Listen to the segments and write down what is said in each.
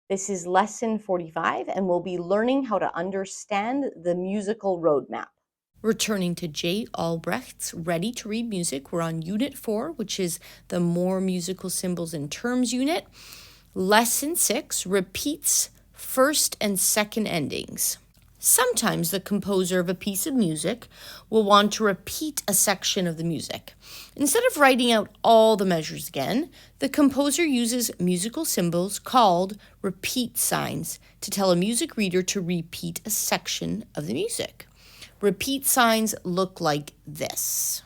This is lesson 45, and we'll be learning how to understand the musical roadmap. Returning to J. Albrecht's Ready to Read Music, we're on Unit 4, which is the More Musical Symbols and Terms unit. Lesson 6 repeats first and second endings. Sometimes the composer of a piece of music will want to repeat a section of the music. Instead of writing out all the measures again, the composer uses musical symbols called repeat signs to tell a music reader to repeat a section of the music. Repeat signs look like this.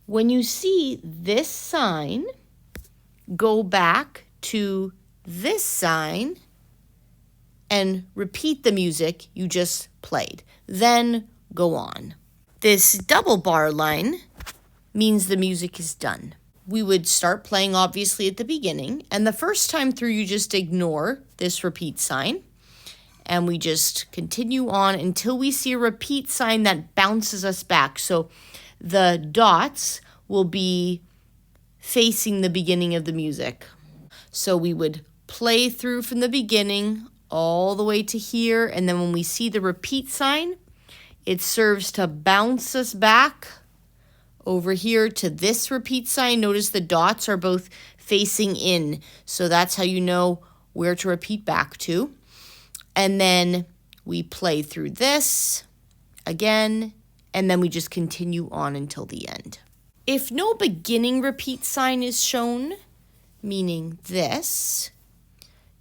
When you see this sign, go back to this sign and repeat the music you just played. Then go on. This double bar line means the music is done. We would start playing obviously at the beginning, and the first time through you just ignore this repeat sign. And we just continue on until we see a repeat sign that bounces us back. So the dots will be facing the beginning of the music. So we would play through from the beginning all the way to here. And then when we see the repeat sign, it serves to bounce us back over here to this repeat sign. Notice the dots are both facing in. So that's how you know where to repeat back to. And then we play through this again, and then we just continue on until the end. If no beginning repeat sign is shown, meaning this,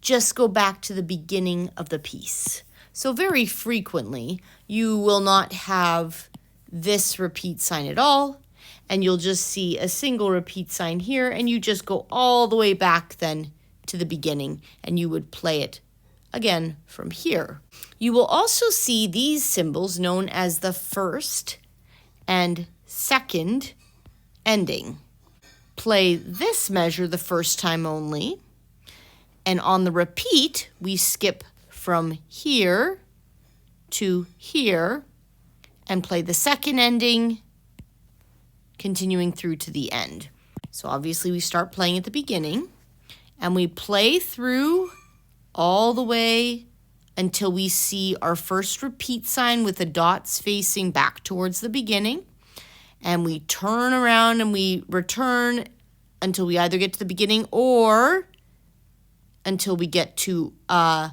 just go back to the beginning of the piece. So very frequently, you will not have this repeat sign at all, and you'll just see a single repeat sign here, and you just go all the way back then to the beginning, and you would play it again from here. You will also see these symbols known as the first and second ending. Play this measure the first time only, and on the repeat, we skip from here to here and play the second ending, continuing through to the end. So obviously we start playing at the beginning, and we play through all the way until we see our first repeat sign with the dots facing back towards the beginning. And we turn around and we return until we either get to the beginning or until we get to a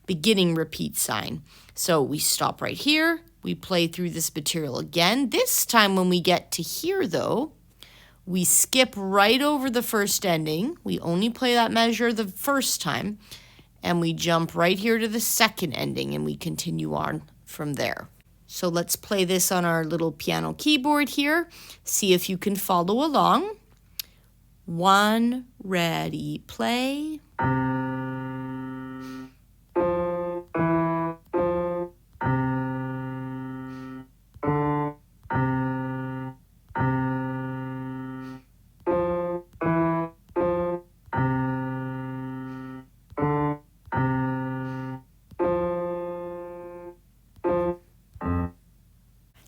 beginning repeat sign. So we stop right here. We play through this material again. This time when we get to here, though, we skip right over the first ending. We only play that measure the first time. And we jump right here to the second ending, and we continue on from there. So let's play this on our little piano keyboard here. See if you can follow along. 1, ready, play.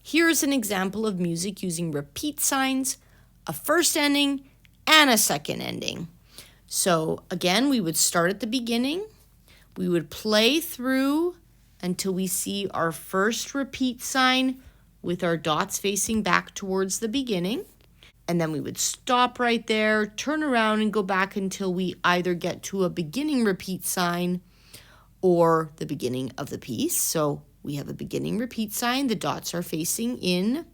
Here's an example of music using repeat signs, a first ending, and a second ending. So again, we would start at the beginning. We would play through until we see our first repeat sign with our dots facing back towards the beginning. And then we would stop right there, turn around, and go back until we either get to a beginning repeat sign or the beginning of the piece. So we have a beginning repeat sign. The dots are facing in.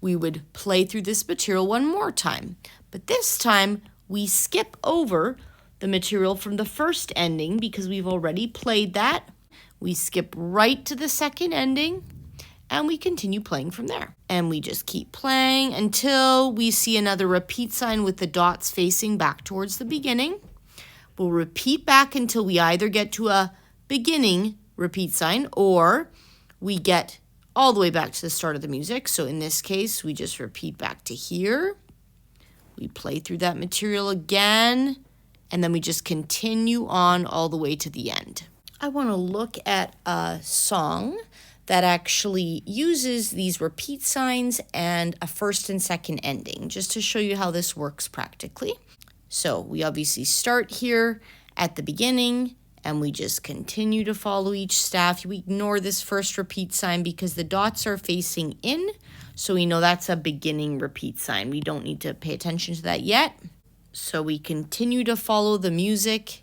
We would play through this material one more time. But this time, we skip over the material from the first ending because we've already played that. We skip right to the second ending, and we continue playing from there. And we just keep playing until we see another repeat sign with the dots facing back towards the beginning. We'll repeat back until we either get to a beginning repeat sign or we get all the way back to the start of the music. So in this case, we just repeat back to here. We play through that material again, and then we just continue on all the way to the end. I want to look at a song that actually uses these repeat signs and a first and second ending, just to show you how this works practically. So we obviously start here at the beginning and we just continue to follow each staff. We ignore this first repeat sign because the dots are facing in, so we know that's a beginning repeat sign. We don't need to pay attention to that yet. So we continue to follow the music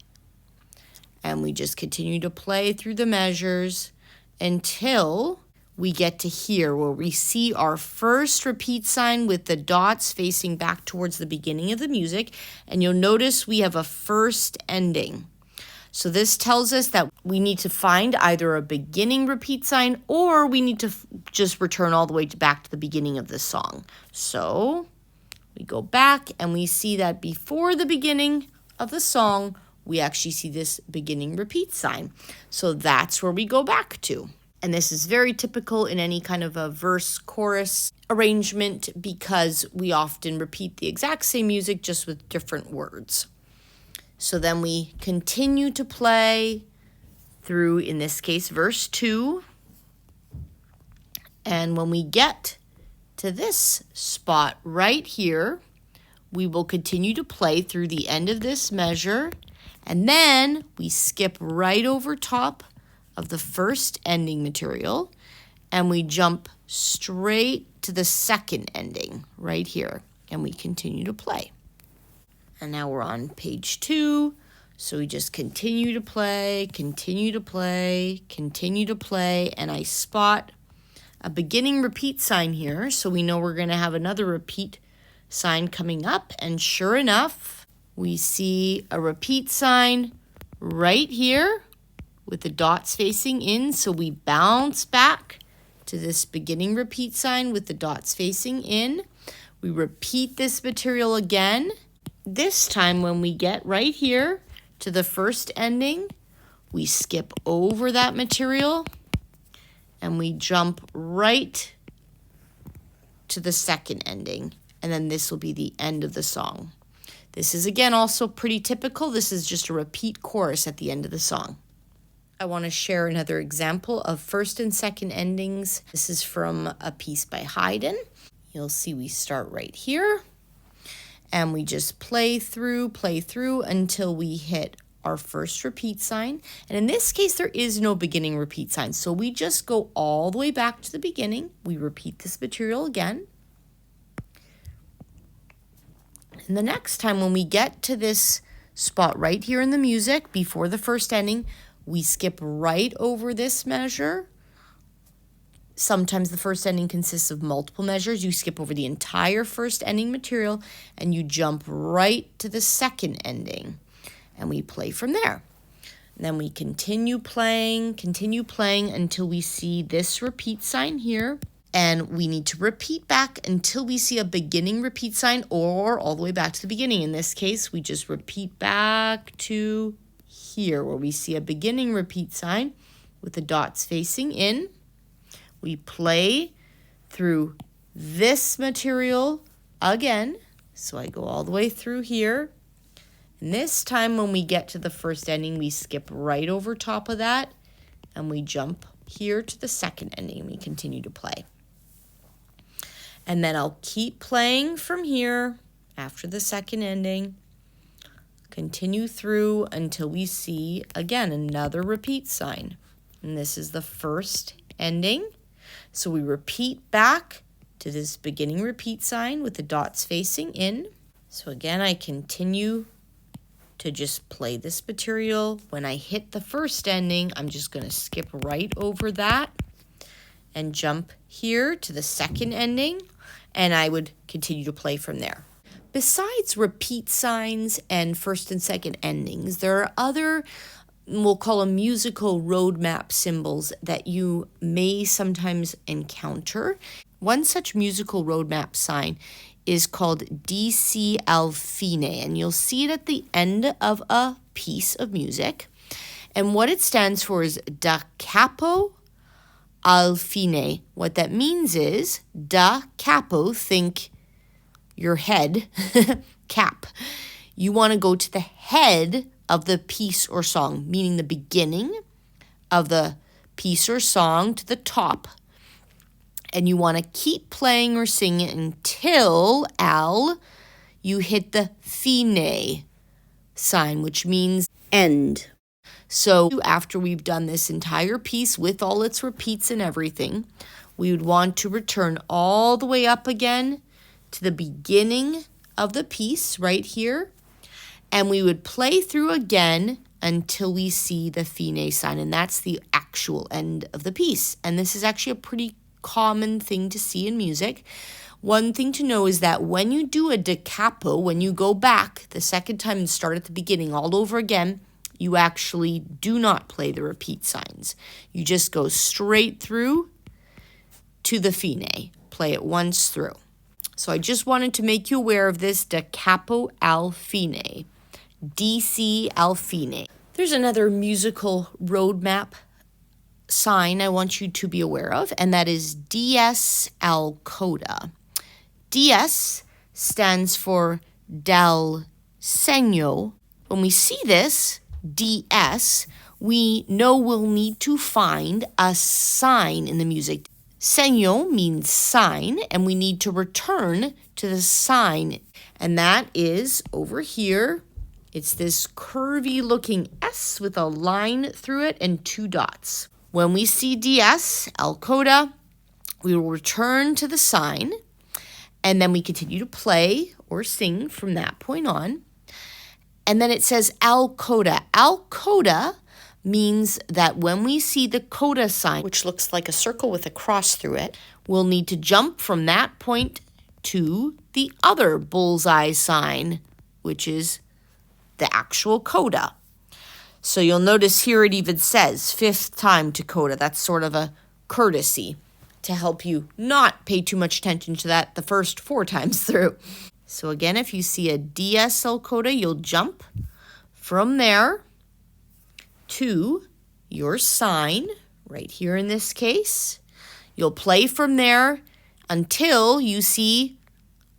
and we just continue to play through the measures until we get to here where we see our first repeat sign with the dots facing back towards the beginning of the music. And you'll notice we have a first ending. So this tells us that we need to find either a beginning repeat sign or we need to just return all the way back to the beginning of the song. So we go back and we see that before the beginning of the song, we actually see this beginning repeat sign. So that's where we go back to. And this is very typical in any kind of a verse-chorus arrangement because we often repeat the exact same music just with different words. So then we continue to play through, in this case, verse 2. And when we get to this spot right here, we will continue to play through the end of this measure. And then we skip right over top of the first ending material and we jump straight to the second ending right here. And we continue to play. And now we're on page 2. So we just continue to play, continue to play, continue to play. And I spot a beginning repeat sign here. So we know we're going to have another repeat sign coming up. And sure enough, we see a repeat sign right here with the dots facing in. So we bounce back to this beginning repeat sign with the dots facing in. We repeat this material again. This time when we get right here to the first ending, we skip over that material and we jump right to the second ending. And then this will be the end of the song. This is again also pretty typical. This is just a repeat chorus at the end of the song. I want to share another example of first and second endings. This is from a piece by Haydn. You'll see we start right here. And we just play through until we hit our first repeat sign. And in this case, there is no beginning repeat sign. So we just go all the way back to the beginning. We repeat this material again. And the next time when we get to this spot right here in the music before the first ending, we skip right over this measure. Sometimes the first ending consists of multiple measures. You skip over the entire first ending material and you jump right to the second ending. And we play from there. And then we continue playing until we see this repeat sign here. And we need to repeat back until we see a beginning repeat sign or all the way back to the beginning. In this case, we just repeat back to here where we see a beginning repeat sign with the dots facing in. We play through this material again. So I go all the way through here. And this time when we get to the first ending, we skip right over top of that and we jump here to the second ending and we continue to play. And then I'll keep playing from here after the second ending, continue through until we see, again, another repeat sign. And this is the first ending. So we repeat back to this beginning repeat sign with the dots facing in. So again, I continue to just play this material. When I hit the first ending, I'm just going to skip right over that and jump here to the second ending, and I would continue to play from there. Besides repeat signs and first and second endings, there are other, we'll call them musical roadmap symbols that you may sometimes encounter. One such musical roadmap sign is called decode, and you'll see it at the end of a piece of music. And what it stands for is da capo al fine. What that means is da capo, think your head, cap. You want to go to the head of the piece or song, meaning the beginning of the piece or song to the top. And you want to keep playing or singing until al, you hit the fine sign, which means End. so after we've done this entire piece with all its repeats and everything, we would want to return all the way up again to the beginning of the piece right here, and we would play through again until we see the fine sign, and that's the actual end of the piece. And this is actually a pretty common thing to see in music. One thing to know is that when you do a da capo, when you go back the second time and start at the beginning all over again, you actually do not play the repeat signs. You just go straight through to the fine. Play it once through. So I just wanted to make you aware of this da capo al fine. DC al fine. There's another musical roadmap sign I want you to be aware of, and that is DS al coda. DS stands for dal segno. When we see this, DS, we know we'll need to find a sign in the music. Segno means sign, and we need to return to the sign. And that is over here. It's this curvy looking S with a line through it and 2 dots. When we see DS, al coda, we will return to the sign, and then we continue to play or sing from that point on. And then it says al coda. Al coda means that when we see the coda sign, which looks like a circle with a cross through it, we'll need to jump from that point to the other bullseye sign, which is the actual coda. So you'll notice here it even says 5th time to coda. That's sort of a courtesy to help you not pay too much attention to that the first 4 times through. So again, if you see a DS al coda, you'll jump from there to your sign, right here in this case. You'll play from there until you see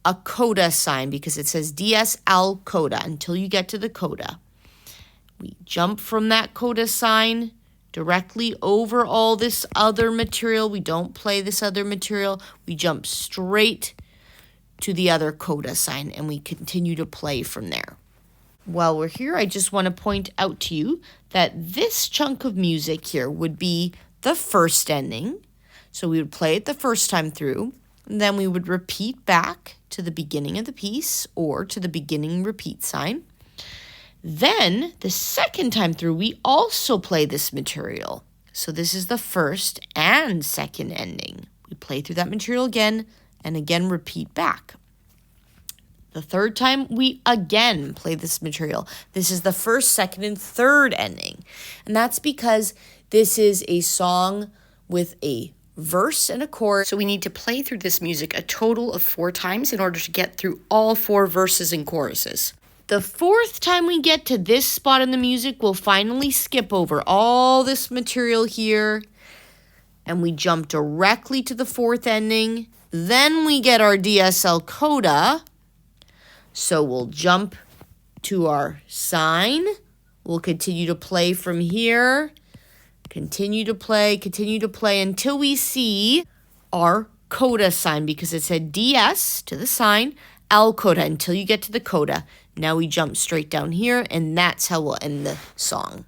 a coda sign, because it says DS al coda, until you get to the coda. We jump from that coda sign directly over all this other material. We don't play this other material. We jump straight to the other coda sign, and we continue to play from there. While we're here, I just want to point out to you that this chunk of music here would be the first ending. So we would play it the first time through, and then we would repeat back to the beginning of the piece or to the beginning repeat sign. Then the second time through, we also play this material. So this is the first and second ending. We play through that material again and again repeat back. The third time, we again play this material. This is the first, second, and third ending. And that's because this is a song with a verse and a chorus. So we need to play through this music a total of 4 times in order to get through all 4 verses and choruses. The 4th time we get to this spot in the music, we'll finally skip over all this material here, and we jump directly to the 4th ending. Then we get our DS al coda. So we'll jump to our sign. We'll continue to play from here. Continue to play until we see our coda sign, because it said DS to the sign, al coda, until you get to the coda. Now we jump straight down here, and that's how we'll end the song.